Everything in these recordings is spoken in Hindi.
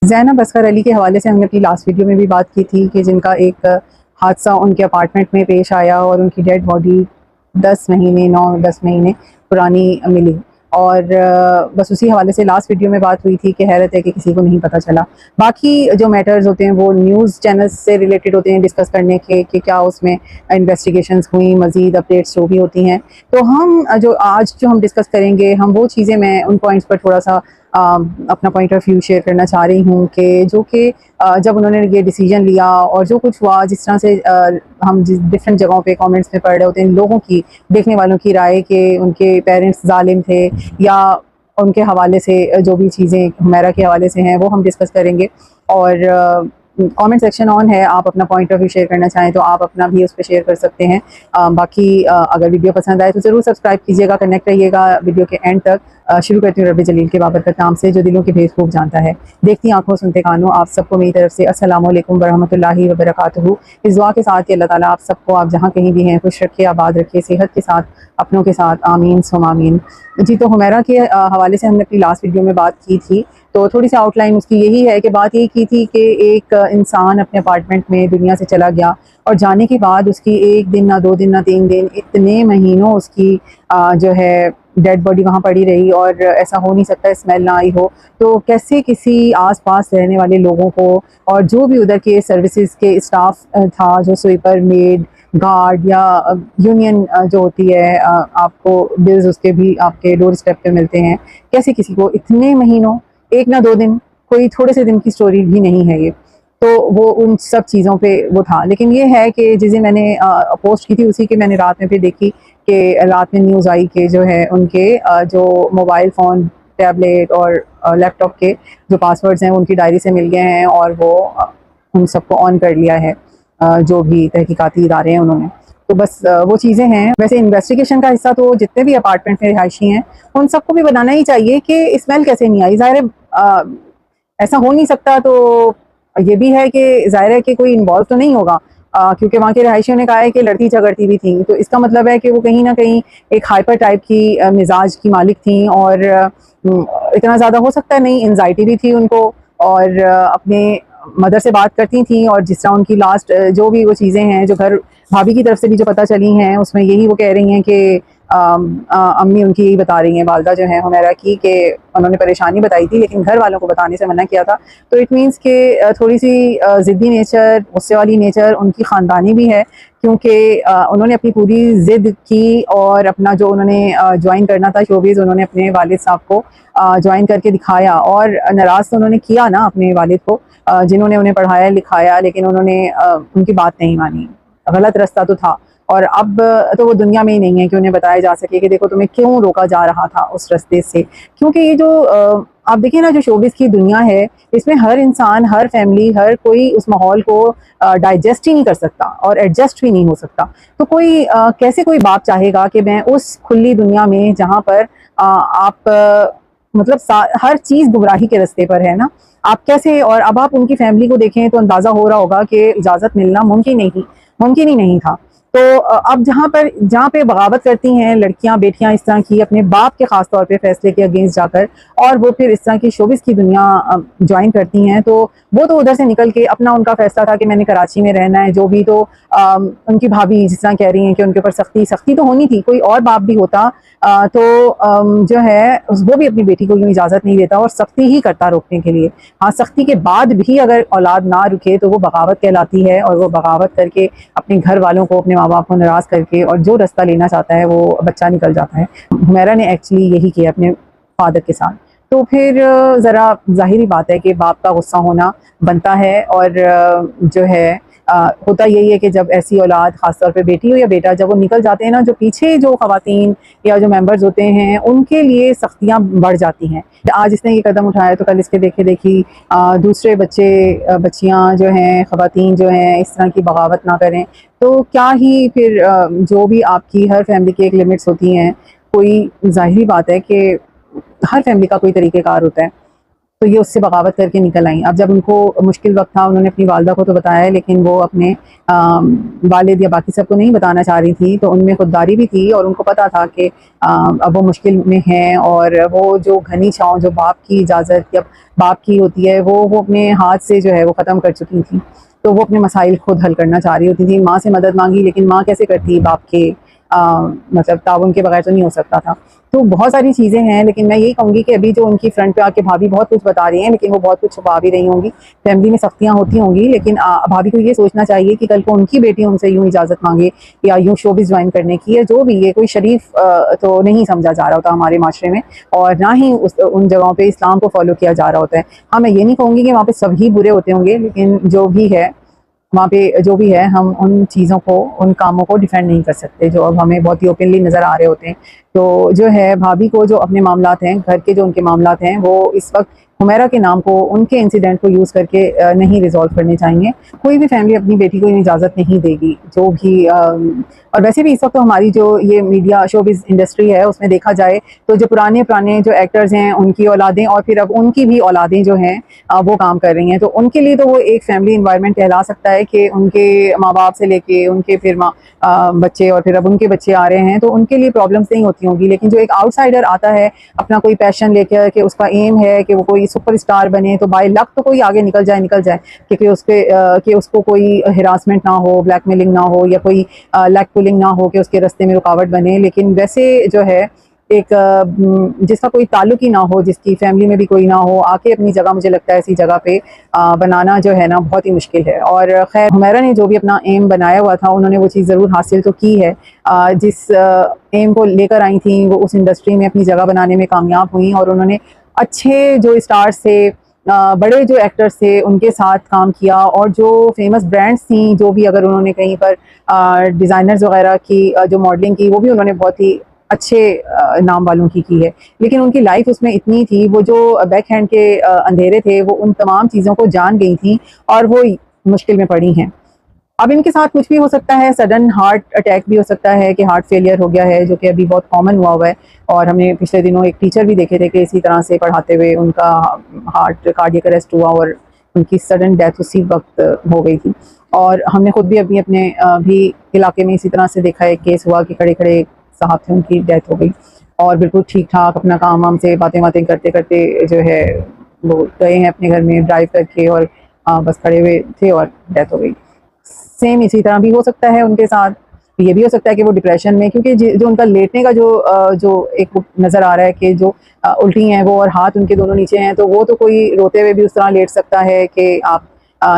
ज़ैनब अस्कर अली के हवाले से हमने अपनी लास्ट वीडियो में भी बात की थी कि जिनका एक हादसा उनके अपार्टमेंट में पेश आया और उनकी डेड बॉडी 9-10 महीने पुरानी मिली। और बस उसी हवाले से लास्ट वीडियो में बात हुई थी कि हैरत है कि किसी को नहीं पता चला। बाकी जो मैटर्स होते हैं वो न्यूज़ चैनल्स से रिलेटेड होते हैं डिस्कस करने के कि क्या उसमें इन्वेस्टिगेशंस हुई, मज़ीद अपडेट्स जो भी होती हैं। तो हम जो हम डिस्कस करेंगे, हम वो चीज़ें मैं उन पॉइंट्स पर थोड़ा सा अपना पॉइंट ऑफ व्यू शेयर करना चाह रही हूँ कि जब उन्होंने ये डिसीजन लिया और जो कुछ हुआ, जिस तरह से हम जिस डिफरेंट जगहों पे कमेंट्स में पढ़ रहे होते हैं लोगों की, देखने वालों की राय कि उनके पेरेंट्स जालिम थे या उनके हवाले से जो भी चीज़ें हुमैरा के हवाले से हैं वो हम डिस्कस करेंगे। और कमेंट सेक्शन ऑन है, आप अपना पॉइंट ऑफ व्यू शेयर करना चाहें तो आप अपना भी उस पर शेयर कर सकते हैं। बाकी अगर वीडियो पसंद आए तो ज़रूर सब्सक्राइब कीजिएगा, कनेक्ट रहिएगा वीडियो के एंड तक। शुरू करती हूँ रब्बी जलील के बाबरकत नाम से जो दिलों के भेद खूब जानता है। देखती आंखों सुनते कानों, आप सबको मेरी तरफ से अस्सलाम वालेकुम वरहमतुल्लाहि वबरकातुहू। इस दुआ के साथ कि अल्लाह ताला आप सबको, आप जहाँ कहीं भी हैं, खुश रखे, आबाद रखे, सेहत के साथ, अपनों के साथ, आमीन सुम आमीन। जी, तो हुमैरा के हवाले से हमने अपनी लास्ट वीडियो में बात की थी। तो थोड़ी सी आउटलाइन उसकी यही है कि बात यही की थी कि एक इंसान अपने अपार्टमेंट में दुनिया से चला गया और जाने के बाद उसकी 1 दिन ना 2 दिन ना 3 दिन, इतने महीनों उसकी जो है डेड बॉडी वहाँ पड़ी रही। और ऐसा हो नहीं सकता स्मेल ना आई हो। तो कैसे किसी आसपास रहने वाले लोगों को और जो भी उधर के सर्विसेज के स्टाफ था, जो स्वीपर, मेड, गार्ड या यूनियन जो होती है, आपको बिल्स उसके भी आपके डोर स्टेप पे मिलते हैं, कैसे किसी को इतने महीनों, 1 ना 2 दिन, कोई थोड़े से दिन की स्टोरी भी नहीं है ये। तो वो उन सब चीज़ों पे वो था। लेकिन ये है कि जिस दिन मैंने पोस्ट की थी उसी के मैंने रात में फिर देखी कि रात में न्यूज़ आई कि जो है उनके जो मोबाइल फ़ोन, टैबलेट और लैपटॉप के जो पासवर्ड्स हैं उनकी डायरी से मिल गए हैं और वो उन सबको ऑन कर लिया है जो भी तहकीकाती इदारे हैं उन्होंने। तो बस वो चीज़ें हैं। वैसे इन्वेस्टिगेशन का हिस्सा तो जितने भी अपार्टमेंट में रिहायशी हैं उन सबको भी बताना ही चाहिए कि स्मेल कैसे नहीं आई। ज़ाहिर है ऐसा हो नहीं सकता। तो ये भी है कि ज़ाहिर है कि कोई इन्वॉल्व तो नहीं होगा, क्योंकि वहाँ के रहायशियों ने कहा है कि लड़ती झगड़ती भी थी। तो इसका मतलब है कि वो कहीं ना कहीं एक हाइपर टाइप की मिजाज की मालिक थी। और इतना ज़्यादा हो सकता है नहीं, एनजाइटी भी थी उनको और अपने मदर से बात करती थी। और जिस तरह उनकी लास्ट जो भी वो चीज़ें हैं जो घर भाभी की तरफ से भी जो पता चली हैं उसमें यही वो कह रही हैं कि अम्मी उनकी यही बता रही हैं, वालदा जो है हुमैरा की, कि उन्होंने परेशानी बताई थी लेकिन घर वालों को बताने से मना किया था। तो इट मीन्स कि थोड़ी सी ज़िद्दी नेचर, गुस्से वाली नेचर उनकी ख़ानदानी भी है, क्योंकि उन्होंने अपनी पूरी ज़िद की और अपना जो उन्होंने ज्वाइन करना था शोबिज़, उन्होंने अपने वालिद साहब को ज्वाइन करके दिखाया। और नाराज़ तो उन्होंने किया ना अपने वालिद को, जिन्होंने उन्हें पढ़ाया लिखाया, लेकिन उन्होंने उनकी बात नहीं मानी। गलत रास्ता तो था और अब तो वो दुनिया में ही नहीं है कि उन्हें बताया जा सके कि देखो तुम्हें क्यों रोका जा रहा था उस रास्ते से। क्योंकि ये जो आप देखिए ना, जो शोबिज़ की दुनिया है इसमें हर इंसान, हर फैमिली, हर कोई उस माहौल को डाइजेस्ट ही नहीं कर सकता और एडजस्ट भी नहीं हो सकता। तो कोई कैसे कोई बाप चाहेगा कि मैं उस खुली दुनिया में जहाँ पर आप मतलब हर चीज़ गुमराही के रास्ते पर है ना, आप कैसे। और अब आप उनकी फैमिली को देखें तो अंदाज़ा हो रहा होगा कि इजाज़त मिलना मुमकिन ही नहीं था। तो अब जहाँ पे बगावत करती हैं लड़कियां बेटियां इस तरह की अपने बाप के खास तौर पे फैसले के अगेंस्ट जाकर, और वो फिर इस तरह की शोबिस की दुनिया ज्वाइन करती हैं, तो वो तो उधर से निकल के अपना उनका फैसला था कि मैंने कराची में रहना है। जो भी तो उनकी भाभी जिस तरह कह रही हैं कि उनके ऊपर सख्ती तो होनी थी, कोई और बाप भी होता तो जो है वो भी अपनी बेटी को यूँ इजाज़त नहीं देता और सख्ती ही करता रोकने के लिए। हाँ, सख्ती के बाद भी अगर औलाद ना रुके तो वो बगावत कहलाती है, और वो बगावत करके अपने घर वालों को, अपने माँ बाप को नाराज़ करके, और जो रास्ता लेना चाहता है वो बच्चा निकल जाता है। हुमैरा ने एक्चुअली यही किया अपने फादर के साथ। तो फिर ज़रा ज़ाहिरी बात है कि बाप का गुस्सा होना बनता है। और जो है होता यही है कि जब ऐसी औलाद, ख़ासतौर पे बेटी हो या बेटा, जब वो निकल जाते हैं ना, जो पीछे जो ख़वातीन या जो मेंबर्स होते हैं उनके लिए सख्तियाँ बढ़ जाती हैं। आज इसने ये कदम उठाया तो कल इसके देखे देखी दूसरे बच्चियाँ जो हैं, ख़वातीन जो हैं, इस तरह की बगावत ना करें। तो क्या ही फिर जो भी आपकी हर फैमिली की एक लिमिट्स होती हैं, कोई ज़ाहिरी बात है कि हर फैमिली का कोई तरीक़ेकार होता है। तो ये उससे बगावत करके निकल आई। अब जब उनको मुश्किल वक्त था, उन्होंने अपनी वालदा को तो बताया है, लेकिन वो अपने वालिद या बाकी सबको नहीं बताना चाह रही थी। तो उनमें खुददारी भी थी और उनको पता था कि अब वो मुश्किल में हैं, और वो जो घनी छाँव जो बाप की इजाज़त या बाप की होती है, वो अपने हाथ से जो है वो ख़त्म कर चुकी थी। तो वो अपने मसाइल खुद हल करना चाह रही होती थी। माँ से मदद मांगी, लेकिन माँ कैसे करती, बाप के मतलब ताउन के बगैर तो नहीं हो सकता था। तो बहुत सारी चीज़ें हैं, लेकिन मैं यही कहूँगी कि अभी जो उनकी फ्रंट पे आके भाभी बहुत कुछ बता रही हैं, लेकिन वो बहुत कुछ छुपा भी रही होंगी। फैमिली में सख्तियाँ होती होंगी, लेकिन भाभी को ये सोचना चाहिए कि कल को उनकी बेटी उनसे यूँ इजाज़त मांगे या यूँ शोबिज़ ज्वाइन करने की, या जो भी, ये कोई शरीफ तो नहीं समझा जा रहा होता हमारे माशरे में, और ना ही उन जगहों पर इस्लाम को फॉलो किया जा रहा होता है। हाँ, मैं ये नहीं कहूँगी कि वहाँ पर सभी बुरे होते होंगे, लेकिन जो भी है वहाँ पे, जो भी है, हम उन चीज़ों को, उन कामों को डिफेंड नहीं कर सकते जो अब हमें बहुत ही ओपनली नज़र आ रहे होते हैं। तो जो है, भाभी को जो अपने मामलात हैं, घर के जो उनके मामलात हैं, वो इस वक्त हुमैरा के नाम को, उनके इंसिडेंट को यूज़ करके नहीं रिजॉल्व करने चाहिए। कोई भी फैमिली अपनी बेटी को इजाज़त नहीं देगी, जो भी और वैसे भी इस वक्त तो हमारी जो ये मीडिया शोबिज़ इंडस्ट्री है, उसमें देखा जाए तो जो पुराने जो एक्टर्स हैं, उनकी औलादें और फिर अब उनकी भी औलादें जो हैं वो काम कर रही हैं। तो उनके लिए तो वो एक फैमिली इन्वायरमेंट कहला सकता है कि उनके माँ बाप से लेके उनके फिर बच्चे और फिर अब उनके बच्चे आ रहे हैं, तो उनके लिए प्रॉब्लम्स नहीं होती होंगी। लेकिन जो एक आउटसाइडर आता है अपना कोई पैशन लेकर कि उसका एम है कि वो कोई सुपरस्टार बने, तो बाय लक तो कोई आगे निकल जाए क्योंकि कि उसको कोई हिरासमेंट ना हो, ब्लैकमेलिंग ना हो, या कोई लैग पुलिंग ना हो कि उसके रास्ते में रुकावट बने। लेकिन वैसे जो है, एक जिसका कोई ताल्लुक ही ना हो, जिसकी फैमिली में भी कोई ना हो, आके अपनी जगह, मुझे लगता है ऐसी जगह पे बनाना जो है ना बहुत ही मुश्किल है। और खैर, हुमैरा ने जो भी अपना एम बनाया हुआ था, उन्होंने वो चीज़ ज़रूर हासिल तो की है। जिस एम को लेकर आई थी, वो उस इंडस्ट्री में अपनी जगह बनाने में कामयाब हुई, और उन्होंने अच्छे जो स्टार्स थे, बड़े जो एक्टर्स थे, उनके साथ काम किया, और जो फेमस ब्रांड्स थी, जो भी, अगर उन्होंने कहीं पर डिज़ाइनर्स वगैरह की जो मॉडलिंग की, वो भी उन्होंने बहुत ही अच्छे नाम वालों की है। लेकिन उनकी लाइफ उसमें इतनी थी, वो जो बैक हैंड के अंधेरे थे, वो उन तमाम चीज़ों को जान गई थी, और वो मुश्किल में पड़ी हैं। अब इनके साथ कुछ भी हो सकता है, सडन हार्ट अटैक भी हो सकता है कि हार्ट फेलियर हो गया है, जो कि अभी बहुत कॉमन हुआ है। और हमने पिछले दिनों एक टीचर भी देखे थे कि इसी तरह से पढ़ाते हुए उनका हार्ट कार्डियक अरेस्ट हुआ, और उनकी सडन डेथ उसी वक्त हो गई थी। और हमने खुद भी अभी अपने भी इलाके में इसी तरह से देखा, एक केस हुआ कि खड़े खड़े साहब थे, उनकी डेथ हो गई, और बिल्कुल ठीक ठाक अपना काम वाम से बातें करते करते जो है वो गए हैं अपने घर में ड्राइव करके, और बस खड़े हुए थे और डेथ हो गई। सेम इसी तरह भी हो सकता है उनके साथ। ये भी हो सकता है कि वो डिप्रेशन में, क्योंकि जो उनका लेटने का जो एक नज़र आ रहा है कि जो उल्टी हैं वो, और हाथ उनके दोनों नीचे हैं, तो वो तो कोई रोते हुए भी उस तरह लेट सकता है कि आप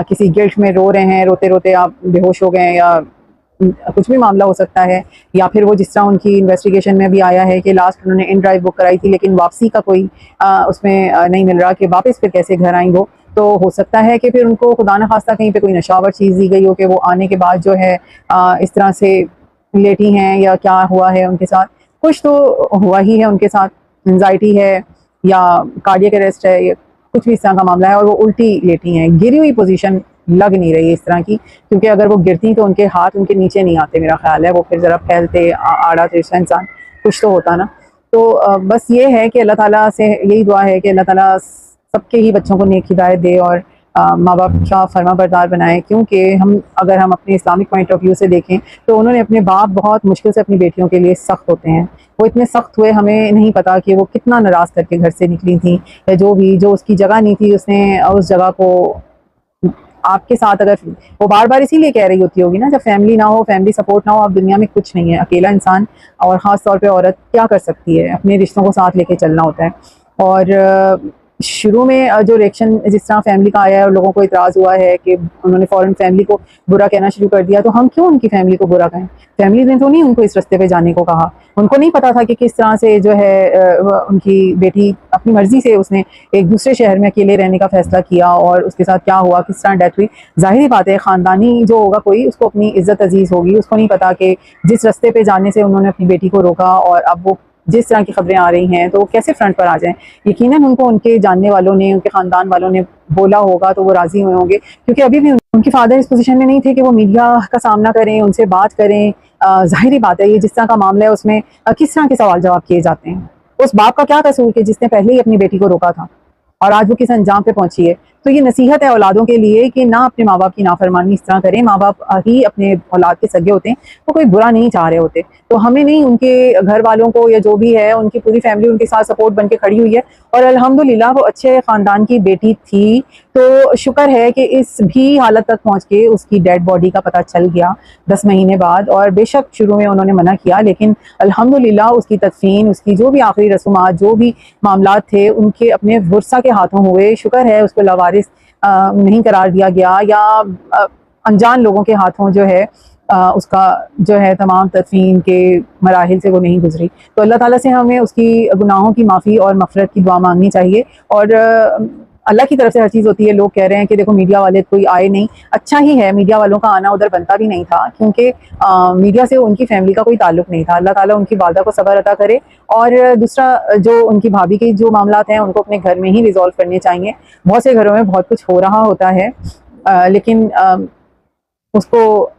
किसी गिल्ट में रो रहे हैं, रोते रोते आप बेहोश हो गए, या कुछ भी मामला हो सकता है। या फिर वो जिस तरह उनकी इन्वेस्टिगेशन में भी आया है कि लास्ट उन्होंने इन ड्राइव बुक कराई थी, लेकिन वापसी का कोई उसमें नहीं मिल रहा कि वापस फिर कैसे घर आई वो। तो हो सकता है कि फिर उनको खुदा न खास्ता कहीं पे कोई नशावर चीज़ दी गई हो कि वो आने के बाद जो है इस तरह से लेटी हैं, या क्या हुआ है उनके साथ। कुछ तो हुआ ही है उनके साथ, एंजाइटी है या कार्डियक अरेस्ट है, या कुछ भी इस तरह का मामला है, और वो उल्टी लेटी हैं। गिरी हुई पोजीशन लग नहीं रही है इस तरह की, क्योंकि अगर वो गिरती तो उनके हाथ उनके नीचे नहीं आते, मेरा ख्याल है। वो फिर ज़रा फैलते, आड़ा तिरछा इंसान कुछ तो होता ना। तो बस ये है कि अल्लाह ताला से यही दुआ है कि अल्लाह ताला सबके ही बच्चों को नेक हिदायत दे, और माँ बाप का फर्मा बरदार बनाए। क्योंकि अगर हम अपने इस्लामिक पॉइंट ऑफ व्यू से देखें, तो उन्होंने अपने बाप बहुत मुश्किल से अपनी बेटियों के लिए सख्त होते हैं। वो इतने सख्त हुए, हमें नहीं पता कि वो कितना नाराज़ करके घर से निकली थी, या जो भी, जो उसकी जगह नहीं थी, उसने उस जगह को आपके साथ, अगर वो बार बार इसीलिए कह रही होती ना, जब फैमिली ना हो, फैमिली सपोर्ट ना हो, आप दुनिया में कुछ नहीं है। अकेला इंसान, और ख़ास तौर पे औरत, क्या कर सकती है? अपने रिश्तों को साथ लेके चलना होता है। और शुरू में जो रिएक्शन जिस तरह फैमिली का आया है, और लोगों को इतराज़ हुआ है कि उन्होंने फ़ौरन फैमिली को बुरा कहना शुरू कर दिया, तो हम क्यों उनकी फैमिली को बुरा कहें? फैमिली ने तो नहीं उनको इस रास्ते पे जाने को कहा। उनको नहीं पता था कि किस तरह से जो है उनकी बेटी अपनी मर्ज़ी से, उसने एक दूसरे शहर में अकेले रहने का फ़ैसला किया, और उसके साथ क्या हुआ, किस तरह डेथ हुई। ज़ाहिर बात है, ख़ानदानी जो होगा कोई, उसको अपनी इज़्ज़त अज़ीज़ होगी। उसको नहीं पता कि जिस रास्ते पे जाने से उन्होंने अपनी बेटी को रोका, और अब वो जिस तरह की खबरें आ रही हैं, तो वो कैसे फ्रंट पर आ जाएं। यकीनन उनको उनके जानने वालों ने, उनके ख़ानदान वालों ने बोला होगा, तो वो राज़ी हुए होंगे, क्योंकि अभी भी उनके फादर इस पोजीशन में नहीं थे कि वो मीडिया का सामना करें, उनसे बात करें। ज़ाहिर बात है, ये जिस तरह का मामला है, उसमें किस तरह के सवाल जवाब किए जाते हैं। उस बाप का क्या कसूर कि जिसने पहले ही अपनी बेटी को रोका था, और आज वो किस अंजाम पे पहुंची है। तो ये नसीहत है औलादों के लिए कि ना अपने माँ बाप की नाफरमानी इस तरह करें। माँ बाप ही अपने औलाद के सगे होते हैं, वो कोई बुरा नहीं चाह रहे होते। तो हमें नहीं, उनके घर वालों को या जो भी है, उनकी पूरी फैमिली उनके साथ सपोर्ट बन के खड़ी हुई है। और अल्हम्दुलिल्लाह वो अच्छे ख़ानदान की बेटी थी, तो शुक्र है कि इस भी हालत तक पहुँच के उसकी डेड बॉडी का पता चल गया 10 महीने बाद। और बेशक शुरू में उन्होंने मना किया, लेकिन अल्हम्दुलिल्लाह उसकी तदफीन, उसकी जो भी आखिरी रसूमात, जो भी मामलात थे, उनके अपने वुरसा के हाथों हुए। शुक्र है उसको लावारिस नहीं करार दिया गया, या अनजान लोगों के हाथों जो है उसका जो है तमाम तदफीन के मराहिल से वो नहीं गुजरी। तो अल्लाह ताला से हमें उसकी गुनाहों की माफ़ी और मफ़रत की दुआ मांगनी चाहिए। और अल्लाह की तरफ से हर चीज़ होती है। लोग कह रहे हैं कि देखो मीडिया वाले कोई आए नहीं, अच्छा ही है, मीडिया वालों का आना उधर बनता भी नहीं था, क्योंकि मीडिया से उनकी फैमिली का कोई ताल्लुक नहीं था। अल्लाह ताला उनकी वालदा को सब्र अता करे। और दूसरा, जो उनकी भाभी के जो मामलात हैं उनको अपने घर में ही रिजॉल्व करने चाहिए। बहुत से घरों में बहुत कुछ हो रहा होता है, लेकिन उसको,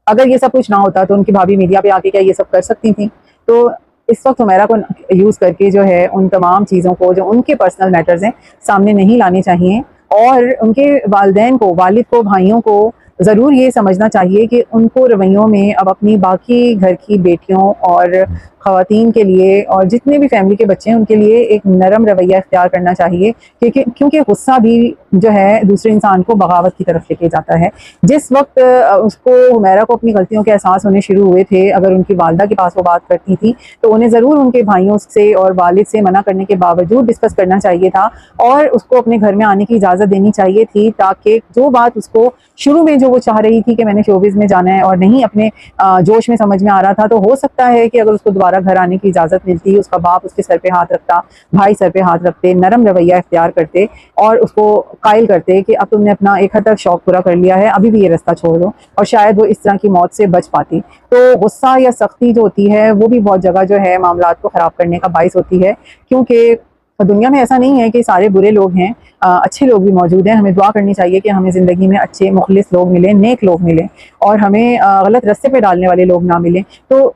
अगर ये सब कुछ ना होता तो उनकी भाभी मीडिया पे आके क्या ये सब कर सकती थी? तो इस वक्त हुमैरा को यूज़ करके जो है उन तमाम चीज़ों को, जो उनके पर्सनल मैटर्स हैं, सामने नहीं लाने चाहिए। और उनके वालिदैन को, वालिद को, भाइयों को ज़रूर ये समझना चाहिए कि उनको रवैयों में अब अपनी बाकी घर की बेटियों और ख़वातीन के लिए, और जितने भी फैमिली के बच्चे हैं उनके लिए एक नरम रवैया इख्तियार करना चाहिए, क्योंकि गुस्सा भी जो है दूसरे इंसान को बगावत की तरफ लेके जाता है। जिस वक्त उसको, हुमैरा को अपनी गलतियों के एहसास होने शुरू हुए थे, अगर उनकी वालदा के पास वो बात करती थी तो उन्हें ज़रूर उनके भाइयों से और वालिद से मना करने के बावजूद डिस्कस करना चाहिए था, और उसको अपने घर में आने की इजाज़त देनी चाहिए थी, ताकि जो बात उसको शुरू में जो वो चाह रही थी कि मैंने शोबिज़ में जाना है, और नहीं अपने जोश में समझ में आ रहा था, तो हो सकता है कि अगर उसको दोबारा घर आने की इजाज़त मिलती, उसका बाप उसके सर पे हाथ रखता, भाई सर पे हाथ रखते, नरम रवैया इख्तियार करते और उसको कायल करते कि अब तुमने अपना एक हद तक शौक पूरा कर लिया है, अभी भी ये रास्ता छोड़ दो, और शायद वो इस तरह की मौत से बच पाती। तो गुस्सा या सख्ती जो होती है वो भी बहुत जगह जो है मामलात को ख़राब करने का बाइस होती है, क्योंकि दुनिया में ऐसा नहीं है कि सारे बुरे लोग हैं, अच्छे लोग भी मौजूद हैं। हमें दुआ करनी चाहिए कि हमें ज़िंदगी में अच्छे मुखलिस लोग मिलें, नेक लोग मिलें, और हमें गलत रास्ते पे डालने वाले लोग ना मिलें। तो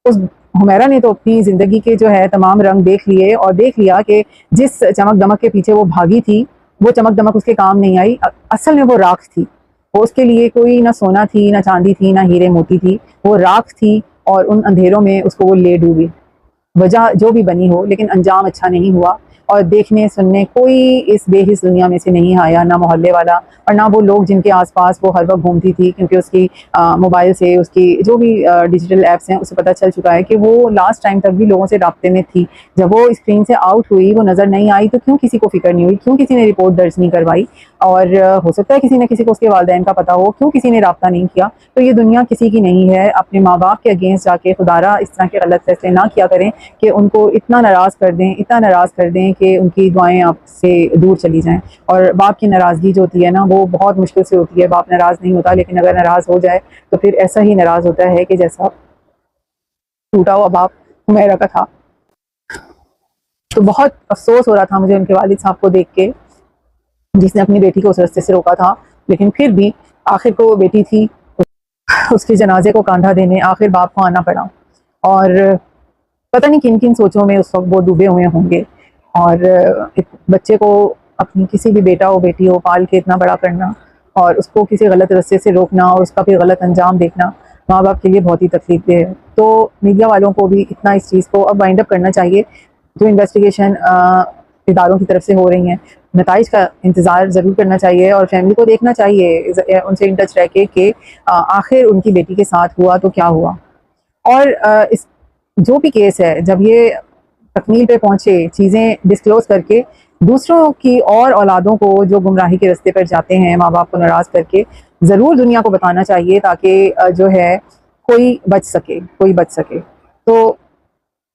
उस हुमैरा ने तो अपनी ज़िंदगी के जो है तमाम रंग देख लिए, और देख लिया कि जिस चमक दमक के पीछे वो भागी थी, वो चमक दमक उसके काम नहीं आई। असल में वो राख थी। वो उसके लिए कोई ना सोना थी, ना चांदी थी, ना हीरे मोती थी, वो राख थी, और उन अंधेरों में उसको वो ले डूबी। वजह जो भी बनी हो, लेकिन अंजाम अच्छा नहीं हुआ। और देखने सुनने कोई इस बेहिस दुनिया में से नहीं आया, ना मोहल्ले वाला और ना वो लोग जिनके आसपास वो हर वक्त घूमती थी, क्योंकि उसकी मोबाइल से, उसकी जो भी डिजिटल ऐप्स हैं, उसे पता चल चुका है कि वो लास्ट टाइम तक भी लोगों से राब्ते में थी। जब वो स्क्रीन से आउट हुई, वो नज़र नहीं आई, तो क्यों किसी को फिक्र नहीं हुई, क्यों किसी ने रिपोर्ट दर्ज नहीं करवाई? और हो सकता है किसी न किसी को उसके वालिदैन का पता हो, क्यों किसी ने राब्ता नहीं किया? तो ये दुनिया किसी की नहीं है। अपने माँ बाप के अगेंस्ट जाके खुदारा इस तरह के गलत फैसले ना किया करें कि उनको इतना नाराज़ कर दें, इतना नाराज़ कर दें कि उनकी दुआएं आपसे दूर चली जाएं। और बाप की नाराज़गी जो होती है ना, वो बहुत मुश्किल से होती है। बाप नाराज़ नहीं होता, लेकिन अगर नाराज़ हो जाए तो फिर ऐसा ही नाराज़ होता है कि जैसा टूटा हुआ बाप हुमैरा का था। तो बहुत अफसोस हो रहा था मुझे उनके वालिद साहब को देख के, जिसने अपनी बेटी को उस रास्ते से रोका था, लेकिन फिर भी आखिर को वो बेटी थी, उसके जनाजे को कांधा देने आखिर बाप को आना पड़ा। और पता नहीं किन किन सोचों में उस वक्त वो डूबे हुए होंगे। और एक बच्चे को, अपनी किसी भी बेटा हो बेटी हो, पाल के इतना बड़ा करना, और उसको किसी गलत रास्ते से रोकना, और उसका फिर गलत अंजाम देखना, माँ बाप के लिए बहुत ही तकलीफ है। तो मीडिया वालों को भी इतना इस चीज़ को अब वाइंड अप करना चाहिए। जो इन्वेस्टिगेशन इदारों की तरफ से हो रही हैं, नताइज का इंतज़ार ज़रूर करना चाहिए, और फैमिली को देखना चाहिए, उनसे इन टच रह के कि आखिर उनकी बेटी के साथ हुआ तो क्या हुआ। और इस जो भी केस है, जब ये तकमील पे पहुँचे, चीज़ें डिस्क्लोज़ करके दूसरों की और औलादों को जो गुमराही के रास्ते पर जाते हैं, माँ बाप को नाराज़ करके, ज़रूर दुनिया को बताना चाहिए, ताकि जो है कोई बच सके, कोई बच सके। तो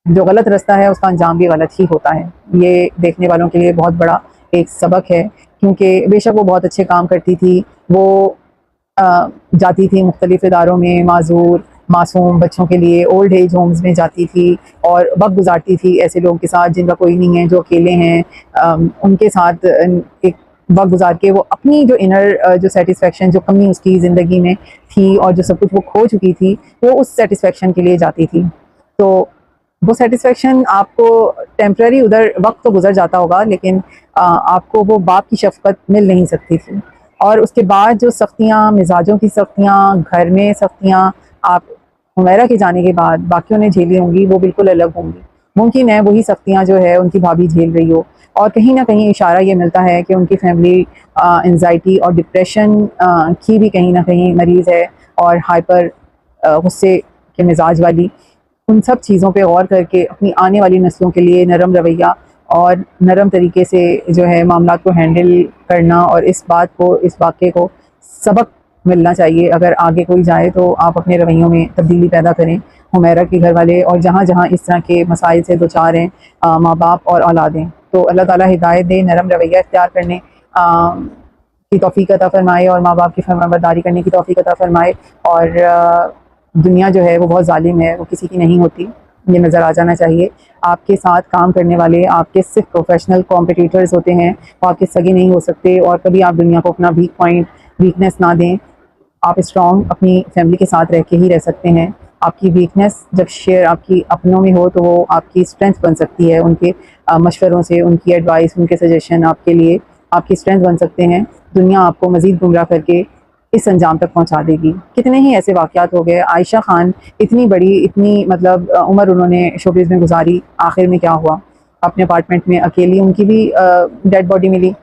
जो गलत रास्ता है उसका अंजाम भी गलत ही होता है। ये देखने वालों के लिए बहुत बड़ा एक सबक है, क्योंकि बेशक वो बहुत अच्छे काम करती थी। वो जाती थी मुख्तलिफ़ इदारों में, माजूर मासूम बच्चों के लिए ओल्ड एज होम्स में जाती थी, और वक्त गुजारती थी ऐसे लोगों के साथ जिनका कोई नहीं है, जो अकेले हैं। उनके साथ एक वक्त गुजार के वो अपनी जो इनर जो सेटिस्फेक्शन, जो कमी उसकी ज़िंदगी में थी, और जो सब कुछ वो खो चुकी थी, वो उस सेटिस्फेक्शन के लिए जाती थी। तो वो सेटिस्फेक्शन आपको टेम्प्रेरी उधर वक्त तो गुजर जाता होगा, लेकिन आपको वो बाप की शफकत मिल नहीं सकती थी। और उसके बाद जो सख्तियाँ, मिजाजों की सख्तियाँ, घर में सख्तियाँ आप हुमैरा के जाने के बाद बाकियों ने झेली होंगी, वो बिल्कुल अलग होंगी। मुमकिन है वही सख्तियाँ जो है उनकी भाभी झेल रही हो, और कहीं ना कहीं इशारा ये मिलता है कि उनकी फैमिली एंजाइटी और डिप्रेशन की भी कहीं ना कहीं मरीज़ है, और हाइपर गुस्से के मिजाज वाली। उन सब चीज़ों पे गौर करके अपनी आने वाली नस्लों के लिए नरम रवैया और नरम तरीके से जो है मामला को हैंडल करना, और इस बात को, इस वाक़े को सबक मिलना चाहिए। अगर आगे कोई जाए तो आप अपने रवैयों में तब्दीली पैदा करें। हुमैरा के घर वाले और जहाँ जहाँ इस तरह के मसाइल से दो चार हैं, माँ बाप और औलादें, तो अल्लाह ताला हिदायत दे, नरम रवैया इख्तियार करने की तौफीक अता फ़रमाए, और माँ बाप की फरमाबरदारी करने की तौफीक अता फ़रमाए। और दुनिया जो है वो बहुत ज़ालिम है, वो किसी की नहीं होती, ये नज़र आ जाना चाहिए। आपके साथ काम करने वाले आपके सिर्फ प्रोफेशनल कॉम्पिटिटर्स होते हैं, वो आपके सगे नहीं हो सकते। और कभी आप दुनिया को अपना वीक पॉइंट, वीकनेस ना दें। आप स्ट्रॉन्ग अपनी फैमिली के साथ रह के ही रह सकते हैं। आपकी वीकनेस जब शेयर आपकी अपनों में हो तो वो आपकी स्ट्रेंथ बन सकती है। उनके मशवरों से, उनकी एडवाइस, उनके सजेशन आपके लिए आपकी स्ट्रेंथ बन सकते हैं। दुनिया आपको मज़ीद गुमराह करके इस अंजाम तक पहुंचा देगी। कितने ही ऐसे वाक़यात हो गए। आयशा खान इतनी बड़ी, इतनी मतलब उम्र उन्होंने शोबिज़ में गुजारी, आखिर में क्या हुआ, अपने अपार्टमेंट में अकेली उनकी भी डेड बॉडी मिली।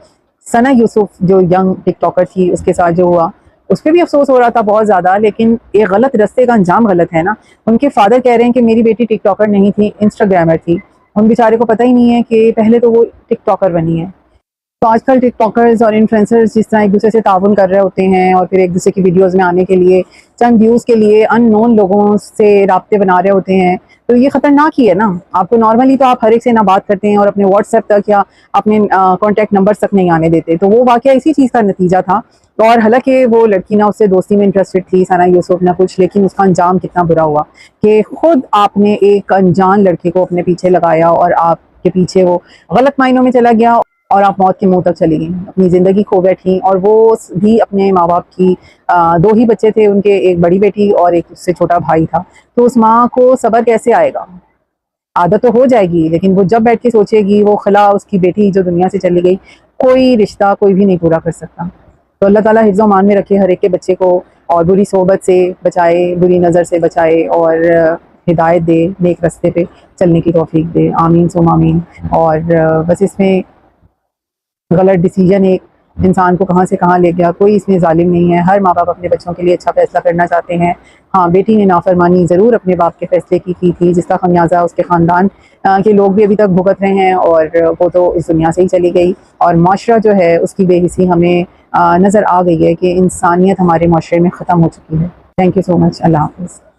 सना यूसुफ जो यंग टिकटॉकर थी, उसके साथ जो हुआ उस पर भी अफसोस हो रहा था बहुत ज़्यादा, लेकिन एक गलत रास्ते का अंजाम गलत है ना। उनके फादर कह रहे हैं कि मेरी बेटी टिकटॉकर नहीं थी, इंस्टाग्रामर थी। उन बेचारे को पता ही नहीं है कि पहले तो वो टिकटॉकर बनी है। तो आजकल टिकटॉकर्स और इन्फ्लुएंसर्स जिस तरह एक दूसरे से ताउन कर रहे होते हैं, और फिर एक दूसरे की वीडियोस में आने के लिए, चंद व्यूज़ के लिए अननोन लोगों से राब्ते बना रहे होते हैं, तो ये ख़तरनाक ही है ना। आपको नॉर्मली तो आप हर एक से ना बात करते हैं, और अपने व्हाट्सएप तक या अपने कॉन्टैक्ट नंबर तक नहीं आने देते। तो वो वाक़या इसी चीज़ का नतीजा था। और हालांकि वो लड़की ना उससे दोस्ती में इंटरेस्टेड थी, सना यूसुफ ना कुछ, लेकिन उसका अंजाम कितना बुरा हुआ कि खुद आपने एक अनजान लड़के को अपने पीछे लगाया, और आपके पीछे वो गलत मायनों में चला गया, और आप मौत के मुंह तक चली गई, अपनी ज़िंदगी खो बैठी। और वो भी अपने माँ बाप की, दो ही बच्चे थे उनके, एक बड़ी बेटी और एक उससे छोटा भाई था। तो उस माँ को सब्र कैसे आएगा। आदत तो हो जाएगी, लेकिन वो जब बैठ के सोचेगी, वो खला उसकी बेटी जो दुनिया से चली गई, कोई रिश्ता कोई भी नहीं पूरा कर सकता। तो अल्लाह ताला हिफ्ज़ मान में रखे हर एक के बच्चे को, और बुरी सोहबत से बचाए, बुरी नज़र से बचाए, और हिदायत दे, नेक रास्ते पे चलने की तौफीक दे। आमीन सुम आमीन। और बस इसमें गलत डिसीजन एक इंसान को कहाँ से कहाँ ले गया, कोई इसमें जालिम नहीं है। हर माँ बाप अपने बच्चों के लिए अच्छा फैसला करना चाहते हैं। हाँ, बेटी ने नाफरमानी ज़रूर अपने बाप के फैसले की थी, जिसका खमियाजा उसके ख़ानदान के लोग भी अभी तक भुगत रहे हैं, और वो तो इस दुनिया से ही चली गई। और माशरा जो है उसकी बेहिसी हमें नज़र आ गई है कि इंसानियत हमारे माशरे में ख़त्म हो चुकी है। Thank you so much. अल्लाह हाफ़िज़।